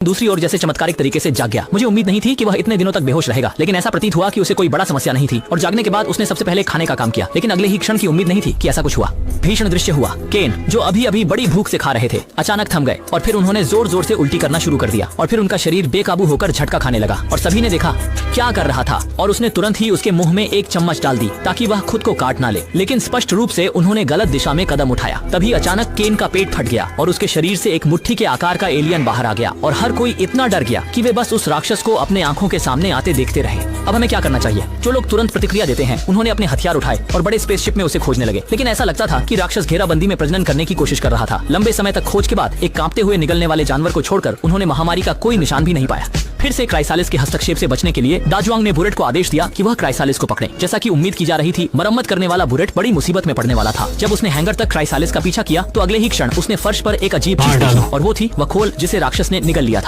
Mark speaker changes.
Speaker 1: दूसरी ओर जैसे चमत्कारिक तरीके से जाग गया। मुझे उम्मीद नहीं थी कि वह इतने दिनों तक बेहोश रहेगा, लेकिन ऐसा प्रतीत हुआ कि उसे कोई बड़ा समस्या नहीं थी और जागने के बाद उसने सबसे पहले खाने का काम किया। लेकिन अगले ही क्षण की उम्मीद नहीं थी कि ऐसा कुछ हुआ। भीषण दृश्य हुआ। केन, जो अभी अभी बड़ी भूख से खा रहे थे, अचानक थम गए और फिर उन्होंने जोर जोर से उल्टी करना शुरू कर दिया और फिर उनका शरीर बेकाबू होकर झटका खाने लगा और सभी ने देखा क्या कर रहा था और उसने तुरंत ही उसके मुंह में एक चम्मच डाल दी ताकि वह खुद को काट ना ले। लेकिन स्पष्ट रूप से उन्होंने गलत दिशा में कदम उठाया। तभी अचानक केन का पेट फट गया और उसके शरीर से एक मुट्ठी के आकार का एलियन बाहर आ गया और हर कोई इतना डर गया कि वे बस उस राक्षस को अपने आंखों के सामने आते देखते रहे। अब हमें क्या करना चाहिए? जो लोग तुरंत प्रतिक्रिया देते हैं उन्होंने अपने हथियार उठाए और बड़े स्पेसशिप में उसे खोजने लगे। लेकिन ऐसा लगता था कि राक्षस घेराबंदी में प्रजनन करने की कोशिश कर रहा था। लंबे समय तक खोज के बाद एक कांपते हुए निगलने वाले जानवर को छोड़कर उन्होंने महामारी का कोई निशान भी नहीं पाया। फिर से क्राइसालिस के हस्तक्षेप से बचने के लिए दाजुआंग ने बुरेट को आदेश दिया कि वह क्राइसालिस को पकड़े। जैसा कि उम्मीद की जा रही थी, मरम्मत करने वाला बुरेट बड़ी मुसीबत में पड़ने वाला था। जब उसने हैंगर तक क्राइसालिस का पीछा किया तो अगले ही क्षण उसने फर्श पर एक अजीब चीज देखी और वो थी वह खोल जिसे राक्षस ने निगल लिया था।